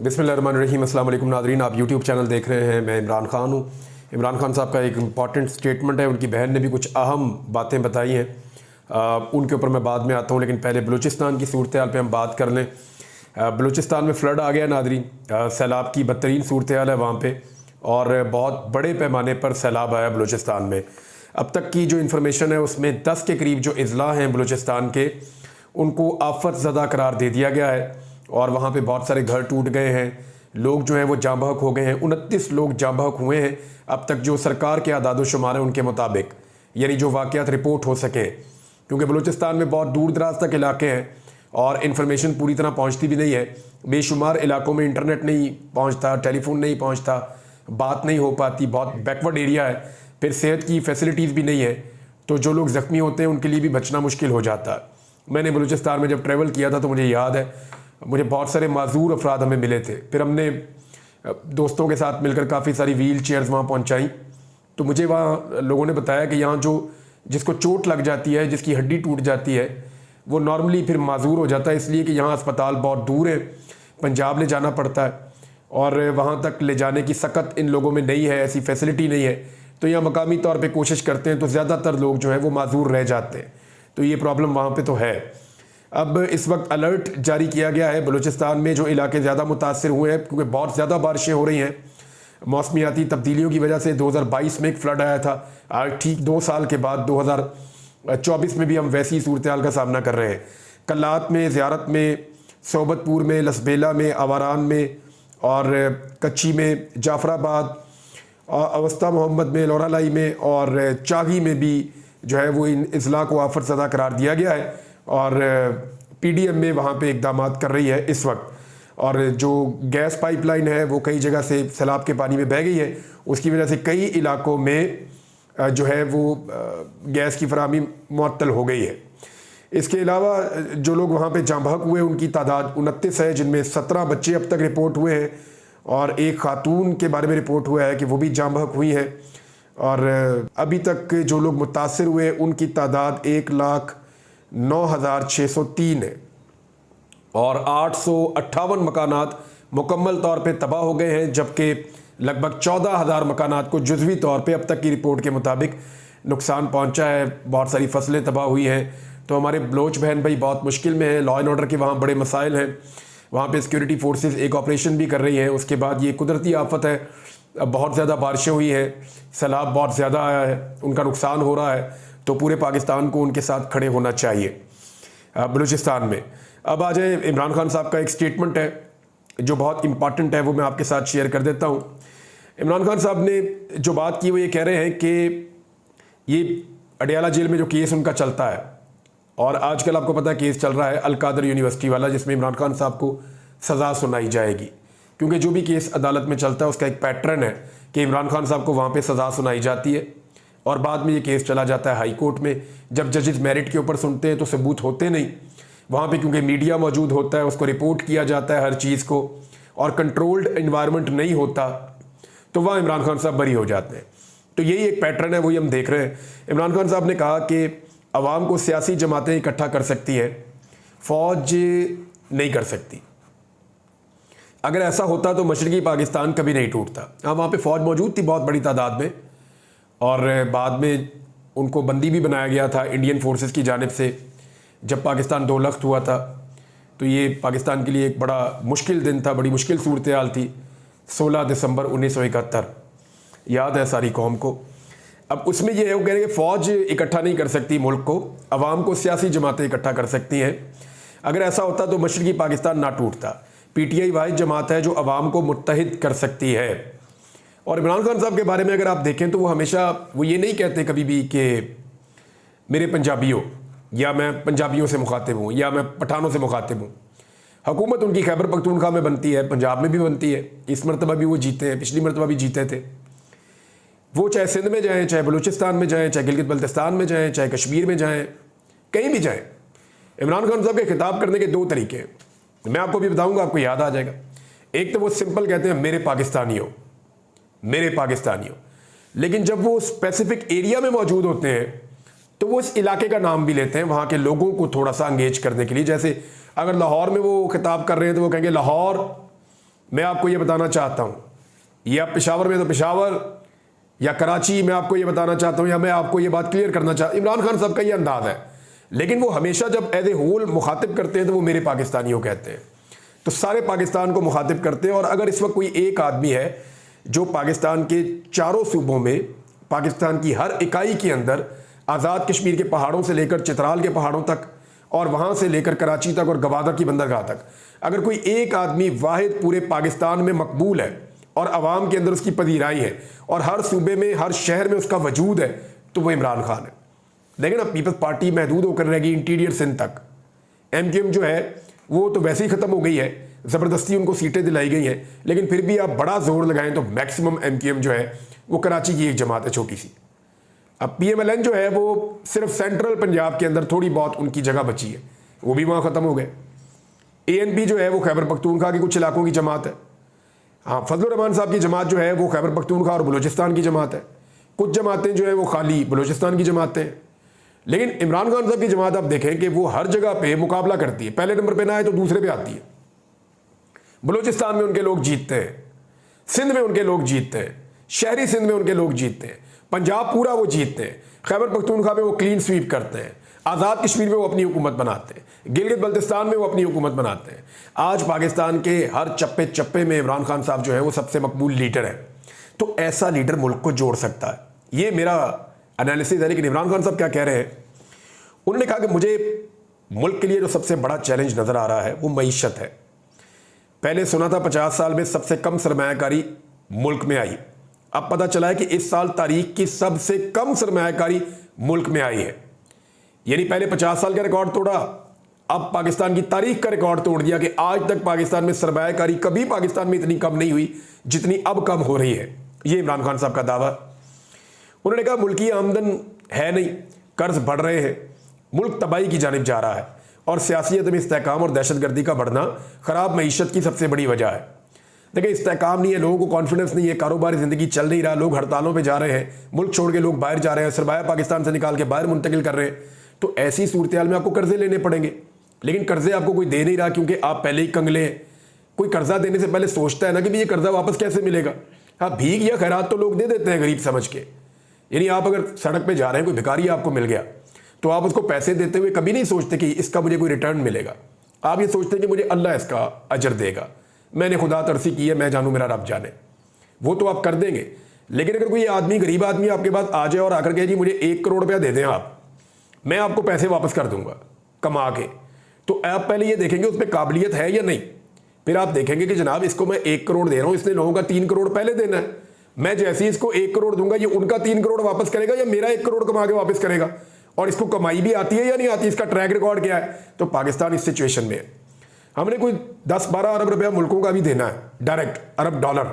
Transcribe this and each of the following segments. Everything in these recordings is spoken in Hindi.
बिस्मिल्लाहिर्रहमानिर्रहीम। अस्सलाम वालेकुम नाज़रीन, आप यूट्यूब चैनल देख रहे हैं। मैं इमरान खान हूँ। इमरान खान साहब का एक इम्पॉर्टेंट स्टेटमेंट है, उनकी बहन ने भी कुछ अहम बातें बताई हैं, उनके ऊपर मैं बाद में आता हूँ। लेकिन पहले बलूचिस्तान की सूरत हाल पर हम बात कर लें। बलूचिस्तान में फ़्लड आ गया नाज़रीन, सैलाब की बदतरीन सूरत हाल है वहाँ पर, और बहुत बड़े पैमाने पर सैलाब आया बलूचिस्तान में। अब तक की जो इन्फॉर्मेशन है उसमें 10 के करीब जो अज़ला हैं बलूचिस्तान के, उनको आफत ज़दा करार दे दिया गया है, और वहाँ पे बहुत सारे घर टूट गए हैं, लोग जो हैं वो जाँ बहक हो गए हैं। 29 लोग जाँ बहक हुए हैं अब तक, जो सरकार के आदाद शुमार है उनके मुताबिक, यानी जो वाक़यात रिपोर्ट हो सके, क्योंकि बलूचिस्तान में बहुत दूर दराज तक इलाके हैं और इन्फॉर्मेशन पूरी तरह पहुँचती भी नहीं है। बेशुमार इलाकों में इंटरनेट नहीं पहुँचता, टेलीफोन नहीं पहुँचता, बात नहीं हो पाती, बहुत बैकवर्ड एरिया है, फिर सेहत की फैसिलिटीज़ भी नहीं है, तो जो लोग ज़ख्मी होते हैं उनके लिए भी बचना मुश्किल हो जाता है। मैंने बलूचिस्तान में जब ट्रैवल किया था तो मुझे याद है, मुझे बहुत सारे माजूर अफराद हमें मिले थे। फिर हमने दोस्तों के साथ मिलकर काफ़ी सारी व्हील चेयर्स वहाँ पहुँचाई। तो मुझे वहाँ लोगों ने बताया कि यहाँ जो जिसको चोट लग जाती है, जिसकी हड्डी टूट जाती है, वो नॉर्मली फिर माजूर हो जाता है, इसलिए कि यहाँ अस्पताल बहुत दूर है, पंजाब ले जाना पड़ता है, और वहाँ तक ले जाने की सकत इन लोगों में नहीं है, ऐसी फैसिलिटी नहीं है। तो यहाँ मकामी तौर पे कोशिश करते हैं, तो ज़्यादातर लोग जो हैं वो माजूर रह जाते हैं। तो ये प्रॉब्लम वहाँ पे तो है। अब इस वक्त अलर्ट जारी किया गया है बलूचिस्तान में, जो इलाके ज़्यादा मुतासर हुए हैं, क्योंकि बहुत ज़्यादा बारिशें हो रही हैं मौसमियाती तब्दीलियों की वजह से। 2022 में एक फ्लड आया था, आज ठीक 2 साल के बाद 2024 में भी हम वैसी सूरत हाल का सामना कर रहे हैं। कल्लात में, ज़ियारत में, सोबतपुर में, लसबेला में, आवारान में, और कच्ची में, जाफराबाद, अवस्था मोहम्मद में, लोरालाई में और चागी में भी जो है वो इन अज़ला को आफत ज़दा करार दिया गया है, और पीडीएम में वहाँ पे इक़दाम कर रही है इस वक्त। और जो गैस पाइपलाइन है वो कई जगह से सैलाब के पानी में बह गई है, उसकी वजह से कई इलाकों में जो है वो गैस की फराहमी मुअत्तल हो गई है। इसके अलावा जो लोग वहाँ पे जाँ बहक हुए उनकी तादाद 29 है, जिनमें 17 बच्चे अब तक रिपोर्ट हुए हैं, और एक खातून के बारे में रिपोर्ट हुआ है कि वो भी जाँ बहक हुई हैं। और अभी तक जो लोग मुतासर हुए उनकी तादाद 1,09,603 है, और 858 मकानात मुकम्मल तौर पे तबाह हो गए हैं, जबकि लगभग 14,000 मकानात को जुज़वी तौर पे अब तक की रिपोर्ट के मुताबिक नुकसान पहुंचा है। बहुत सारी फसलें तबाह हुई हैं। तो हमारे बलोच बहन भाई बहुत मुश्किल में हैं, लॉ एंड ऑर्डर के वहाँ बड़े मसाइल हैं, वहाँ पे सिक्योरिटी फोर्सेस एक ऑपरेशन भी कर रही हैं। उसके बाद ये कुदरती आफत है, बहुत ज़्यादा बारिशें हुई हैं, सैलाब बहुत ज़्यादा आया है, उनका नुकसान हो रहा है, तो पूरे पाकिस्तान को उनके साथ खड़े होना चाहिए बलूचिस्तान में। अब आ जाए, इमरान खान साहब का एक स्टेटमेंट है जो बहुत इंपॉर्टेंट है, वो मैं आपके साथ शेयर कर देता हूँ। इमरान खान साहब ने जो बात की वो ये कह रहे हैं कि ये अडियाला जेल में जो केस उनका चलता है, और आजकल आपको पता है केस चल रहा है अल-कादर यूनिवर्सिटी वाला, जिसमें इमरान खान साहब को सज़ा सुनाई जाएगी, क्योंकि जो भी केस अदालत में चलता है उसका एक पैटर्न है कि इमरान खान साहब को वहाँ पे सज़ा सुनाई जाती है, और बाद में ये केस चला जाता है हाई कोर्ट में। जब जजेस मेरिट के ऊपर सुनते हैं तो सबूत होते नहीं वहाँ पे, क्योंकि मीडिया मौजूद होता है, उसको रिपोर्ट किया जाता है हर चीज़ को, और कंट्रोल्ड इन्वायरमेंट नहीं होता, तो वहाँ इमरान खान साहब बरी हो जाते हैं। तो यही एक पैटर्न है, वही हम देख रहे हैं। इमरान खान साहब ने कहा कि अवाम को सियासी जमातें इकट्ठा कर सकती है, फ़ौज नहीं कर सकती। अगर ऐसा होता तो मशरकी पाकिस्तान कभी नहीं टूटता। हाँ, वहाँ पे फ़ौज मौजूद थी बहुत बड़ी तादाद में, और बाद में उनको बंदी भी बनाया गया था इंडियन फोर्सेस की जानिब से। जब पाकिस्तान दो लख्त हुआ था तो ये पाकिस्तान के लिए एक बड़ा मुश्किल दिन था, बड़ी मुश्किल सूरत हाल थी। 16 दिसंबर 1971 याद है सारी कौम को। अब उसमें ये है, वो कह रहे हैं कि फ़ौज इकट्ठा नहीं कर सकती मुल्क को, अवाम को सियासी जमातें इकट्ठा कर सकती हैं। अगर ऐसा होता तो मशरकी पाकिस्तान ना टूटता। पीटीआई वाहिद जमात है जो अवाम को मुत्तहिद कर सकती है। और इमरान खान साहब के बारे में अगर आप देखें तो वो हमेशा वो ये नहीं कहते कभी भी कि मेरे पंजाबियों, या मैं पंजाबियों से मुखातिब हूँ, या मैं पठानों से मुखातिब हूँ। हुकूमत उनकी खैबर पख्तूनख्वा में बनती है, पंजाब में भी बनती है, इस मरतबा भी वो जीते हैं, पिछली मरतबा भी जीते थे। वो चाहे सिंध में जाएँ, चाहे बलूचिस्तान में जाएँ, चाहे गिलगित बल्तिस्तान में जाएँ, चाहे कश्मीर में जाएँ, कहीं भी जाएँ, इमरान खान साहब के खिताब करने के 2 तरीके हैं। मैं आपको भी बताऊँगा, आपको याद आ जाएगा। एक तो वो सिंपल कहते हैं मेरे पाकिस्तानियों, मेरे पाकिस्तानियों, लेकिन जब वो स्पेसिफिक एरिया में मौजूद होते हैं तो वो इस इलाके का नाम भी लेते हैं, वहाँ के लोगों को थोड़ा सा अंगेज करने के लिए। जैसे अगर लाहौर में वो खिताब कर रहे हैं तो वो कहेंगे लाहौर मैं आपको ये बताना चाहता हूँ, या पेशावर में तो पेशावर या कराची, मैं आपको ये बताना चाहता हूँ, या मैं आपको ये बात क्लियर करना चाहता हूँ, इमरान खान साहब का ये अंदाज है। लेकिन वो हमेशा जब एज ए होल मुखातिब करते हैं तो वो मेरे पाकिस्तानियों कहते हैं, तो सारे पाकिस्तान को मुखातिब करते हैं। और अगर इस वक्त कोई एक आदमी है जो पाकिस्तान के चारों सूबों में, पाकिस्तान की हर इकाई के अंदर, आज़ाद कश्मीर के पहाड़ों से लेकर चित्राल के पहाड़ों तक और वहाँ से लेकर कराची तक और गवादर की बंदरगाह तक, अगर कोई एक आदमी वाहिद पूरे पाकिस्तान में मकबूल है और अवाम के अंदर उसकी पजीराई है और हर सूबे में, हर शहर में उसका वजूद है, तो वो इमरान खान है। देखें ना, पीपल्स पार्टी महदूद होकर रहेगी इंटीरियर सिंध तक। MQM जो है वो तो वैसे ही ख़त्म हो गई है, ज़बरदस्ती उनको सीटें दिलाई गई हैं, लेकिन फिर भी आप बड़ा जोर लगाएं तो मैक्सिमम MQM जो है वो कराची की एक जमात है, छोटी सी। अब PMLN जो है वो सिर्फ सेंट्रल पंजाब के अंदर थोड़ी बहुत उनकी जगह बची है, वो भी वहाँ ख़त्म हो गए। ANP जो है वो खैबर पख्तूनख्वा के कुछ इलाकों की जमात है। हाँ, फजलुर रहमान साहब की जमात जो है वो खैबर पख्तूनख्वा और बलूचिस्तान की जमात है। कुछ जमातें जो है वो खाली बलूचिस्तान की जमातें हैं। लेकिन इमरान खान साहब की जमात आप देखें कि वो हर जगह पे मुकाबला करती है, पहले नंबर पे ना आए तो दूसरे पे आती है। बलूचिस्तान में उनके लोग जीतते हैं, सिंध में उनके लोग जीतते हैं, शहरी सिंध में उनके लोग जीतते हैं, पंजाब पूरा वो जीतते हैं, खैबर पख्तूनख्वा में वो क्लीन स्वीप करते हैं, आज़ाद कश्मीर में वो अपनी हुकूमत बनाते हैं, गिलगित बल्तिस्तान में वो अपनी हुकूमत बनाते हैं। आज पाकिस्तान के हर चप्पे चप्पे में इमरान खान साहब जो है वो सबसे मकबूल लीडर है। तो ऐसा लीडर मुल्क को जोड़ सकता है, ये मेरा एनालिसिस है। लेकिन इमरान खान साहब क्या कह रहे हैं, उन्होंने कहा कि मुझे मुल्क के लिए जो सबसे बड़ा चैलेंज नज़र आ रहा है वो मईशत है। पहले सुना था 50 साल में सबसे कम सरमायाकारी मुल्क में आई, अब पता चला है कि इस साल तारीख की सबसे कम सरमायाकारी मुल्क में आई है। यानी पहले 50 साल का रिकॉर्ड तोड़ा, अब पाकिस्तान की तारीख का रिकॉर्ड तोड़ दिया कि आज तक पाकिस्तान में सरमायाकारी कभी पाकिस्तान में इतनी कम नहीं हुई जितनी अब कम हो रही है। ये इमरान खान साहब का दावा। उन्होंने कहा मुल्की आमदन है नहीं, कर्ज बढ़ रहे हैं, मुल्क तबाही की जानिब जा रहा है और सियासी अदम इस्तेहकाम और दहशतगर्दी का बढ़ना खराब मईशत की सबसे बड़ी वजह है। देखिए, इस्तेहकाम नहीं है, लोगों को कॉन्फिडेंस नहीं है, कारोबारी ज़िंदगी चल नहीं रहा, लोग हड़तालों पे जा रहे हैं, मुल्क छोड़ के लोग बाहर जा रहे हैं, सरमाया पाकिस्तान से निकाल के बाहर मुंतकिल कर रहे हैं। तो ऐसी सूरत हाल में आपको कर्जे लेने पड़ेंगे, लेकिन कर्जे आपको कोई दे नहीं रहा क्योंकि आप पहले ही कंगले हैं। कोई कर्जा देने से पहले सोचता है ना कि भाई ये कर्जा वापस कैसे मिलेगा। हाँ, भीख या खैरात तो लोग दे देते हैं गरीब समझ के। यानी आप अगर सड़क पे जा रहे हैं, कोई भिखारी आपको मिल गया तो आप उसको पैसे देते हुए कभी नहीं सोचते कि इसका मुझे कोई रिटर्न मिलेगा। आप ये सोचते हैं कि मुझे अल्लाह इसका अजर देगा, मैंने खुदा तरसी की है, मैं जानूँ मेरा रब जाने। वो तो आप कर देंगे। लेकिन अगर कोई आदमी, गरीब आदमी आपके पास आ जाए और आकर कहे जी मुझे 1 करोड़ रुपया दे दें आप, मैं आपको पैसे वापस कर दूंगा कमा के, तो आप पहले ये देखेंगे उस पर काबिलियत है या नहीं। फिर आप देखेंगे कि जनाब इसको मैं 1 करोड़ दे रहा हूँ, इसने लोगों का 3 करोड़ पहले देना है, मैं जैसे ही इसको 1 करोड़ दूंगा ये उनका 3 करोड़ वापस करेगा या मेरा 1 करोड़ कमा के वापस करेगा, और इसको कमाई भी आती है या नहीं आती, इसका ट्रैक रिकॉर्ड क्या है। तो पाकिस्तान इस सिचुएशन में है। हमने कोई 10-12 अरब रुपया मुल्कों का भी देना है, डायरेक्ट अरब डॉलर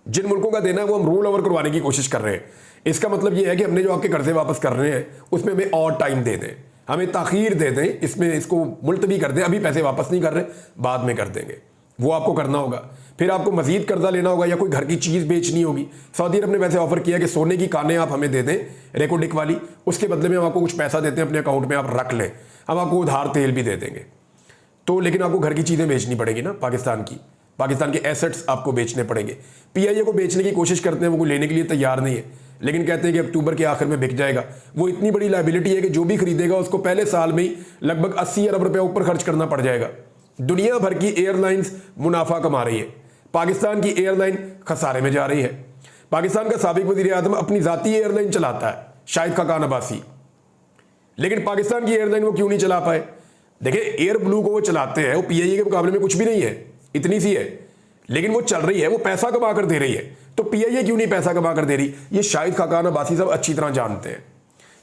जिन मुल्कों का देना है वो हम रोल ओवर करवाने की कोशिश कर रहे हैं। इसका मतलब ये है कि हमने जो आपके कर्जे वापस कर रहे हैं उसमें हमें और टाइम दे दें, हमें ताखीर दे दें, इसमें इसको मुलतवी कर दें, अभी पैसे वापस नहीं कर रहे, बाद में कर देंगे। वो आपको करना होगा। फिर आपको मजीद कर्जा लेना होगा या कोई घर की चीज़ बेचनी होगी। सऊदी अरब ने वैसे ऑफर किया कि सोने की कानें आप हमें दे दें रेकोडिक वाली, उसके बदले में हम आपको कुछ पैसा देते हैं, अपने अकाउंट में आप रख लें, हम आपको उधार तेल भी दे देंगे। तो लेकिन आपको घर की चीज़ें बेचनी पड़ेगी ना, पाकिस्तान के एसेट्स आपको बेचने पड़ेंगे। PIA को बेचने की कोशिश करते हैं, वो लेने के लिए तैयार नहीं है, लेकिन कहते हैं कि अक्टूबर के आखिर में बिक जाएगा। वो इतनी बड़ी लायबिलिटी है कि जो भी खरीदेगा उसको पहले साल में ही लगभग 80 अरब रुपया ऊपर खर्च करना पड़ जाएगा। दुनिया भर की एयरलाइंस मुनाफा कमा रही है, पाकिस्तान की एयरलाइन खसारे में जा रही है। पाकिस्तान का साबिक वज़ीर आज़म अपनी ज़ाती एयरलाइन चलाता है, शाहिद खाकान अब्बासी, लेकिन पाकिस्तान की एयरलाइन वो क्यों नहीं चला पाए। देखिए, एयर ब्लू को वो चलाते हैं, वो PIA के मुकाबले में कुछ भी नहीं है, इतनी सी है, लेकिन वो चल रही है, वो पैसा कमा कर दे रही है। तो PIA क्यों नहीं पैसा कमा कर दे रही, ये शाहिद खाकान अब्बासी साहब अच्छी तरह जानते हैं।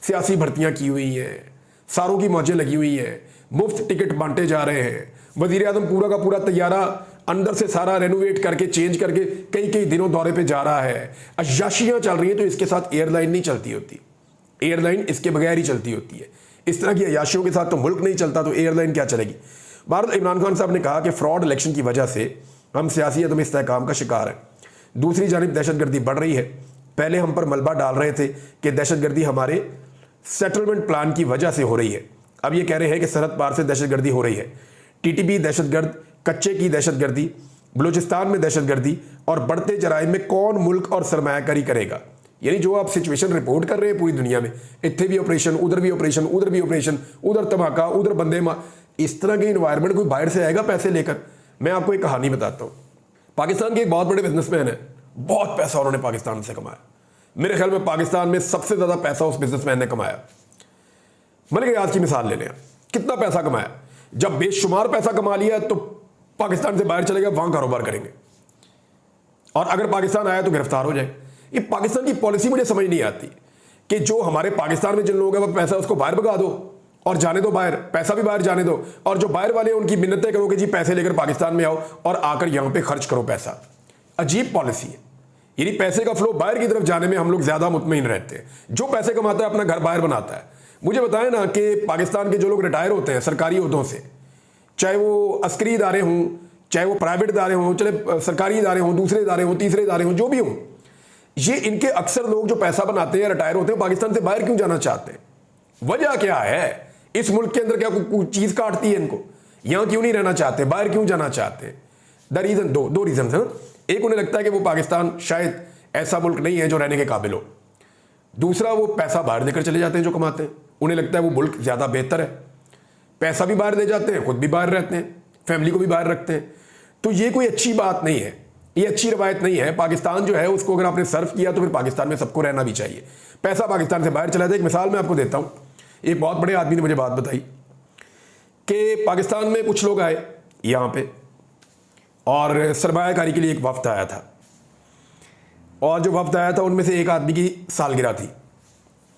सियासी भर्तियां की हुई हैं, सारों की मौजें लगी हुई हैं, मुफ्त टिकट बांटे जा रहे हैं, वज़ीर आज़म पूरा का पूरा तैयारा अंदर से सारा रेनोवेट करके चेंज करके कई कई दिनों दौरे पे जा रहा है, अय्याशियां चल रही हैं। तो इसके साथ एयरलाइन नहीं चलती होती, एयरलाइन इसके बगैर ही चलती होती है। इस तरह की अय्याशियों के साथ तो मुल्क नहीं चलता, तो एयरलाइन क्या चलेगी। भारत इमरान खान साहब ने कहा कि फ्रॉड इलेक्शन की वजह से हम सियासी अदम इस्तेहकाम का शिकार हैं। दूसरी जानिब दहशतगर्दी बढ़ रही है। पहले हम पर मलबा डाल रहे थे कि दहशतगर्दी हमारे सेटलमेंट प्लान की वजह से हो रही है, अब ये कह रहे हैं कि सरहद पार से दहशतगर्दी हो रही है। TTP दहशतगर्द, कच्चे की दहशतगर्दी, बलूचिस्तान में दहशतगर्दी और बढ़ते जराइम में कौन मुल्क और सरमायाकारी करेगा। यानी जो आप सिचुएशन रिपोर्ट कर रहे हैं पूरी दुनिया में, इतने भी ऑपरेशन, उधर भी ऑपरेशन, उधर भी ऑपरेशन, उधर धमाका, उधर बंदे इस तरह के इन्वायरमेंट कोई बाहर से आएगा पैसे लेकर। मैं आपको एक कहानी बताता हूँ। पाकिस्तान के एक बहुत बड़े बिजनेसमैन है, बहुत पैसा उन्होंने पाकिस्तान से कमाया। मेरे ख्याल में पाकिस्तान में सबसे ज़्यादा पैसा उस बिजनेसमैन ने कमाया। मलिक रियाज की मिसाल ले लें, कितना पैसा कमाया। जब बेशुमार पैसा कमा लिया तो पाकिस्तान से बाहर चले गए, वहाँ कारोबार करेंगे, और अगर पाकिस्तान आया तो गिरफ्तार हो जाए। ये पाकिस्तान की पॉलिसी मुझे समझ नहीं आती कि जो हमारे पाकिस्तान में जिन लोग हैं वो पैसा उसको बाहर भगा दो और जाने दो बाहर, पैसा भी बाहर जाने दो, और जो बाहर वाले उनकी मिन्नतें करो कि जी पैसे लेकर पाकिस्तान में आओ और आकर यहाँ पे खर्च करो पैसा। अजीब पॉलिसी है। यानी पैसे का फ्लो बाहर की तरफ जाने में हम लोग ज़्यादा मुतमईन रहते हैं। जो पैसे कमाता है अपना घर बाहर बनाता है। मुझे बताएं ना कि पाकिस्तान के जो लोग रिटायर होते हैं सरकारी ओहदों से, चाहे वो अस्करी इदारे हों, चाहे वो प्राइवेट इदारे हों, चाहे सरकारी इदारे हों, दूसरे इदारे हों, तीसरे इदारे हों, जो भी हों, ये इनके अक्सर लोग जो पैसा बनाते हैं, रिटायर होते हैं, पाकिस्तान से बाहर क्यों जाना चाहते हैं? वजह क्या है? इस मुल्क के अंदर क्या कोई चीज़ काटती है इनको? यहाँ क्यों नहीं रहना चाहते, बाहर क्यों जाना चाहते हैं? द रीज़न दो रीज़न है। एक, उन्हें लगता है कि वो पाकिस्तान शायद ऐसा मुल्क नहीं है जो रहने के काबिल हो। दूसरा, वो पैसा बाहर लेकर चले जाते हैं जो कमाते हैं। उन्हें लगता है वो मुल्क ज़्यादा बेहतर है, पैसा भी बाहर ले जाते हैं, खुद भी बाहर रहते हैं, फैमिली को भी बाहर रखते हैं। तो ये कोई अच्छी बात नहीं है, ये अच्छी रवायत नहीं है। पाकिस्तान जो है उसको अगर आपने सर्व किया तो फिर पाकिस्तान में सबको रहना भी चाहिए। पैसा पाकिस्तान से बाहर चला जाए। एक मिसाल मैं आपको देता हूँ। एक बहुत बड़े आदमी ने मुझे बात बताई कि पाकिस्तान में कुछ लोग आए यहाँ पे और सरमायाकारी के लिए एक वफ्द आया था, और जो वफ्द आया था उनमें से एक आदमी की सालगिरह थी,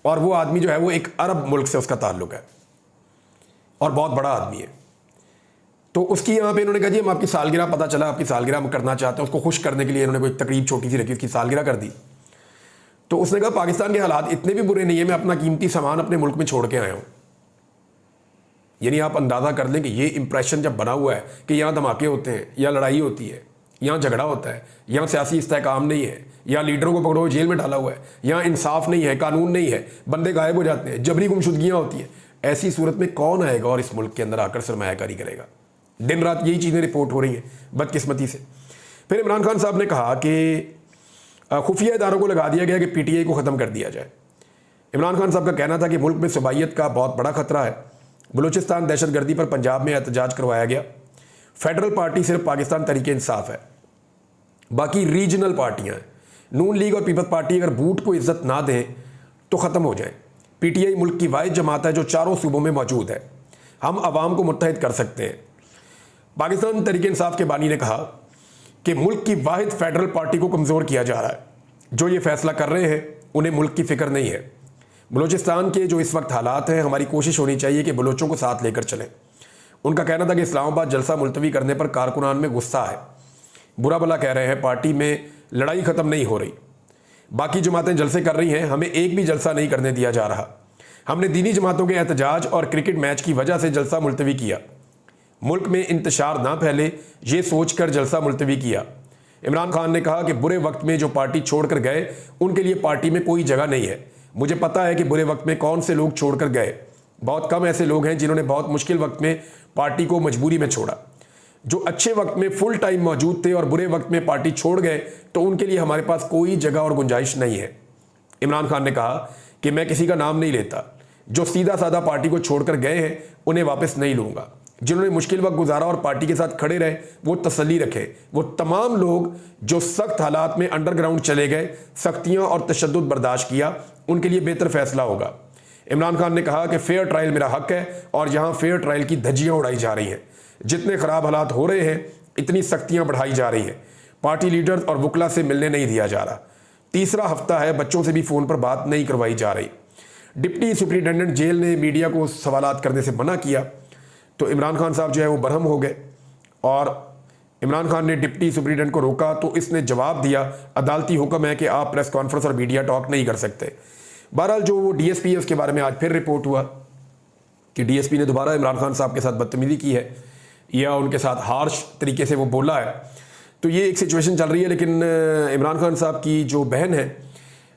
और वो आदमी जो है वो एक अरब मुल्क से उसका ताल्लुक है और बहुत बड़ा आदमी है। तो उसकी यहाँ पे इन्होंने कहा जी हम आपकी सालगिरह, पता चला आपकी सालगिरह हम करना चाहते हैं। उसको खुश करने के लिए इन्होंने कोई तकरीब छोटी सी रखी, उसकी सालगिरह कर दी। तो उसने कहा पाकिस्तान के हालात इतने भी बुरे नहीं है, मैं अपना कीमती सामान अपने मुल्क में छोड़ के आया हूँ। यानी आप अंदाज़ा कर लें कि ये इंप्रेशन जब बना हुआ है कि यहाँ धमाके होते हैं, यहाँ लड़ाई होती है, यहाँ झगड़ा होता है, यहाँ सियासी इस्तेहकाम नहीं है, यहाँ लीडरों को पकड़ो जेल में डाला हुआ है, यहाँ इंसाफ नहीं है, कानून नहीं है, बंदे गायब हो जाते हैं, जबरी गुमशुदगियाँ होती हैं। ऐसी सूरत में कौन आएगा और इस मुल्क के अंदर आकर सरमायाकारी करेगा? दिन रात यही चीज़ें रिपोर्ट हो रही हैं बदकिस्मती से। फिर इमरान खान साहब ने कहा कि खुफिया इदारों को लगा दिया गया कि पीटीआई को ख़त्म कर दिया जाए। इमरान खान साहब का कहना था कि मुल्क में सूबाइयत का बहुत बड़ा खतरा है। बलूचिस्तान दहशतगर्दी पर पंजाब में एहतजाज करवाया गया। फेडरल पार्टी सिर्फ पाकिस्तान तरीके इंसाफ है, बाकी रीजनल पार्टियाँ हैं। नून लीग और पीपल्स पार्टी अगर बूट को इज्जत ना दें तो ख़त्म हो जाए। पीटीआई मुल्क की वाहिद जमात है जो चारों सूबों में मौजूद है। हम आवाम को मुत्तहिद कर सकते हैं। पाकिस्तान तरीके इंसाफ के बानी ने कहा कि मुल्क की वाहिद फेडरल पार्टी को कमज़ोर किया जा रहा है। जो ये फैसला कर रहे हैं उन्हें मुल्क की फ़िक्र नहीं है। बलूचिस्तान के जो इस वक्त हालात हैं, हमारी कोशिश होनी चाहिए कि बलोचों को साथ लेकर चलें। उनका कहना था कि इस्लामाबाद जलसा मुलतवी करने पर कारकुनान में गुस्सा है, बुरा भला कह रहे हैं, पार्टी में लड़ाई ख़त्म नहीं हो रही। बाकी जमातें जलसे कर रही हैं, हमें एक भी जलसा नहीं करने दिया जा रहा। हमने दीनी जमातों के एहतजाज और क्रिकेट मैच की वजह से जलसा मुलतवी किया। मुल्क में इंतशार ना फैले ये सोच कर जलसा मुलतवी किया। इमरान खान ने कहा कि बुरे वक्त में जो पार्टी छोड़कर गए उनके लिए पार्टी में कोई जगह नहीं है। मुझे पता है कि बुरे वक्त में कौन से लोग छोड़कर गए। बहुत कम ऐसे लोग हैं जिन्होंने बहुत मुश्किल वक्त में पार्टी को मजबूरी में छोड़ा। जो अच्छे वक्त में फुल टाइम मौजूद थे और बुरे वक्त में पार्टी छोड़ गए तो उनके लिए हमारे पास कोई जगह और गुंजाइश नहीं है। इमरान खान ने कहा कि मैं किसी का नाम नहीं लेता। जो सीधा साधा पार्टी को छोड़कर गए हैं उन्हें वापस नहीं लूँगा। जिन्होंने मुश्किल वक्त गुजारा और पार्टी के साथ खड़े रहे वो तसल्ली रखें। वो तमाम लोग जो सख्त हालात में अंडरग्राउंड चले गए, सख्तियाँ और तशद्दुद बर्दाश्त किया, उनके लिए बेहतर फैसला होगा। इमरान खान ने कहा कि फेयर ट्रायल मेरा हक है और यहाँ फेयर ट्रायल की धज्जियाँ उड़ाई जा रही हैं। जितने ख़राब हालात हो रहे हैं इतनी सख्तियाँ बढ़ाई जा रही हैं। पार्टी लीडर्स और वकला से मिलने नहीं दिया जा रहा। तीसरा हफ्ता है बच्चों से भी फ़ोन पर बात नहीं करवाई जा रही। डिप्टी सुप्रिटेंडेंट जेल ने मीडिया को सवालात करने से मना किया तो इमरान खान साहब जो है वो बरहम हो गए और इमरान खान ने डिप्टी सुप्रिटेंडेंट को रोका तो इसने जवाब दिया अदालती हुक्म है कि आप प्रेस कॉन्फ्रेंस और मीडिया टॉक नहीं कर सकते। बहरहाल जो वो डीएसपी है उसके बारे में आज फिर रिपोर्ट हुआ कि डीएसपी ने दोबारा इमरान खान साहब के साथ बदतमीजी की है या उनके साथ हार्श तरीके से वो बोला है। तो ये एक सिचुएशन चल रही है। लेकिन इमरान खान साहब की जो बहन है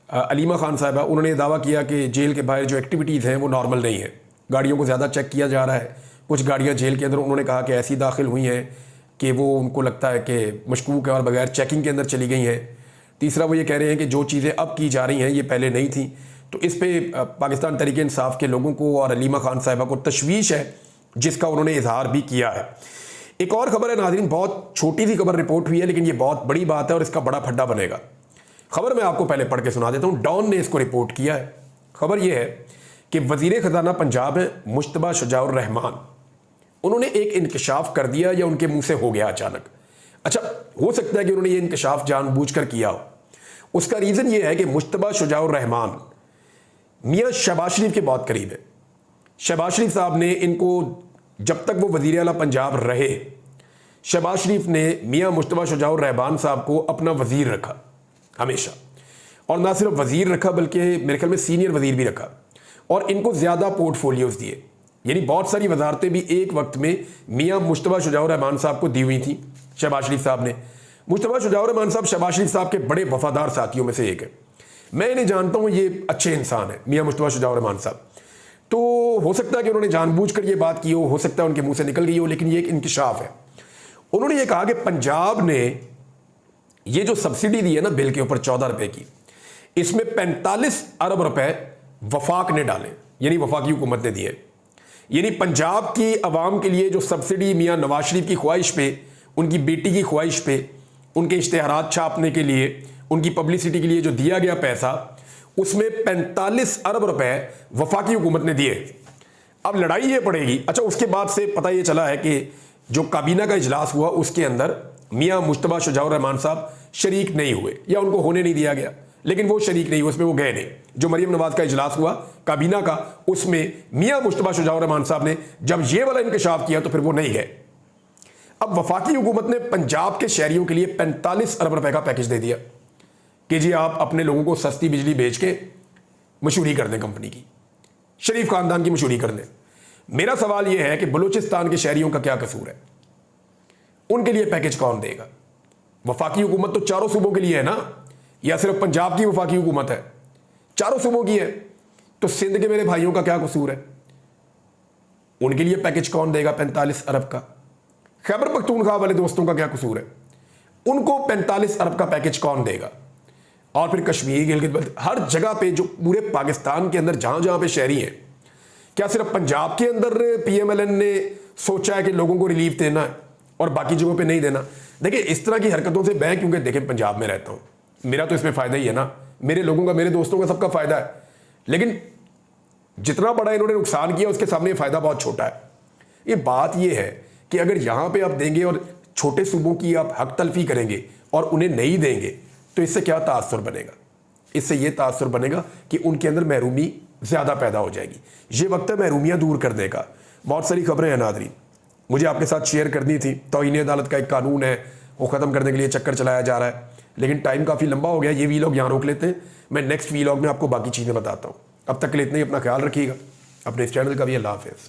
अलीमा खान साहबा, उन्होंने दावा किया कि जेल के बाहर जो एक्टिविटीज़ हैं वो नॉर्मल नहीं है। गाड़ियों को ज़्यादा चेक किया जा रहा है। कुछ गाड़ियाँ जेल के अंदर उन्होंने कहा कि ऐसी दाखिल हुई हैं कि वो उनको लगता है कि मशकूक है और बगैर चेकिंग के अंदर चली गई हैं। तीसरा वो ये कह रहे हैं कि जो चीज़ें अब की जा रही हैं ये पहले नहीं थी। तो इस पे पाकिस्तान तहरीक इंसाफ के लोगों को और अलीमा खान साहिबा को तशवीश है, जिसका उन्होंने इजहार भी किया है। एक और खबर है नाज़रीन, बहुत छोटी सी खबर रिपोर्ट हुई है लेकिन ये बहुत बड़ी बात है और इसका बड़ा फड्डा बनेगा। खबर मैं आपको पहले पढ़ के सुना देता हूँ। डॉन ने इसको रिपोर्ट किया है। खबर यह है कि वजीर खजाना पंजाब है मुश्तबा शुजाउर रहमान, उन्होंने एक इंकशाफ कर दिया या उनके मुंह से हो गया अचानक। अच्छा, हो सकता है कि उन्होंने ये इंकशाफ जानबूझकर किया हो। उसका रीज़न ये है कि मुश्तबा शुजाउर रहमान मियाँ शहबाज शरीफ के बहुत करीब है। शहबाज शरीफ साहब ने इनको, जब तक वो वज़ीर आला पंजाब रहे, शहबाज शरीफ ने मियाँ मुश्तबा शुजाउर रहमान साहब को अपना वज़ीर रखा हमेशा, और ना सिर्फ वज़ीर रखा बल्कि मेरे ख्याल में सीनियर वज़ीर भी रखा, और इनको ज़्यादा पोर्टफोलियोज़ दिए। यानी बहुत सारी वजारतें भी एक वक्त में मियाँ मुश्तबा शुजाउर रहमान साहब को दी हुई थी शहबाज शरीफ साहब ने। मुश्तबा शुजाउर रहमान साहब शहबाज शरीफ साहब के बड़े वफादार साथियों में से एक है। मैं इन्हें जानता हूँ, ये अच्छे इंसान है मियाँ मुश्तबा शुजाउर रहमान साहब। तो हो सकता है कि उन्होंने जानबूझकर ये बात की हो सकता है उनके मुंह से निकल गई हो, लेकिन ये एक इंकशाफ है। उन्होंने ये कहा कि पंजाब ने ये जो सब्सिडी दी है ना बिल के ऊपर 14 रुपए की, इसमें 45 अरब रुपए वफाक ने डाले, यानी वफाकी हुकूमत ने दिए। यानी पंजाब की आवाम के लिए जो सब्सिडी मियाँ नवाज शरीफ की ख्वाहिश पे, उनकी बेटी की ख्वाहिश पे, उनके इश्तेहारात छापने के लिए, उनकी पब्लिसिटी के लिए जो दिया गया पैसा, उसमें 45 अरब रुपए वफाकी हुकूमत ने दिए। अब लड़ाई ये पड़ेगी। अच्छा, उसके बाद से पता ये चला है कि जो काबीना का इजलास हुआ उसके अंदर मियाँ मुश्तबा शुजाउर रहमान साहब शरीक नहीं हुए या उनको होने नहीं दिया गया, लेकिन वो शरीक नहीं हुए, उसमें वो गए नहीं। जो मरियम नवाज का इजलास हुआ काबीना का, उसमें मियाँ मुश्तबा शुजाउर रहमान साहब ने जब ये वाला इंकशाफ किया तो फिर वो नहीं गए। अब वफाकी हुकूमत ने पंजाब के शहरियों के लिए 45 अरब रुपए का पैकेज दे दिया कि जी आप अपने लोगों को सस्ती बिजली बेच के मशहूरी कर दें, कंपनी की, शरीफ खानदान की मशहूरी कर दें। मेरा सवाल यह है कि बलूचिस्तान के शहरियों का क्या कसूर है? उनके लिए पैकेज कौन देगा? वफाकी हुकूमत तो चारों सूबों के लिए है ना, या सिर्फ पंजाब की वफाकी हुकूमत है? चारों सूबों की है। तो सिंध के मेरे भाइयों का क्या कसूर है? उनके लिए पैकेज कौन देगा 45 अरब का? खैबर पख्तूनख्वा वाले दोस्तों का क्या कसूर है? उनको 45 अरब का पैकेज कौन देगा? और फिर कश्मीर, गिलगित, हर जगह पे, जो पूरे पाकिस्तान के अंदर जहां जहां पे शहरी हैं, क्या सिर्फ पंजाब के अंदर PMLN ने सोचा है कि लोगों को रिलीफ देना है और बाकी जगहों पे नहीं देना? देखिए, इस तरह की हरकतों से मैं, क्योंकि देखें पंजाब में रहता हूं, मेरा तो इसमें फायदा ही है ना, मेरे लोगों का, मेरे दोस्तों का, सबका फायदा है। लेकिन जितना बड़ा इन्होंने नुकसान किया उसके सामने फायदा बहुत छोटा है। ये बात ये है कि अगर यहां पे आप देंगे और छोटे सूबों की आप हक तलफी करेंगे और उन्हें नहीं देंगे, तो इससे क्या तासुर बनेगा? इससे ये तासुर बनेगा कि उनके अंदर महरूमी ज़्यादा पैदा हो जाएगी। ये वक्त है महरूमियाँ दूर करने का। बहुत सारी खबरें हैं नादरीन, मुझे आपके साथ शेयर करनी थी। तौहीन अदालत का एक कानून है, वो ख़त्म करने के लिए चक्कर चलाया जा रहा है, लेकिन टाइम काफ़ी लंबा हो गया। ये वीलॉग यहाँ रोक लेते हैं, मैं नेक्स्ट वीलॉग में आपको बाकी चीज़ें बताता हूँ। अब तक के लिए इतना ही, अपना ख्याल रखिएगा, अपने इस चैनल का भी। अल्लाह हाफ़िज़।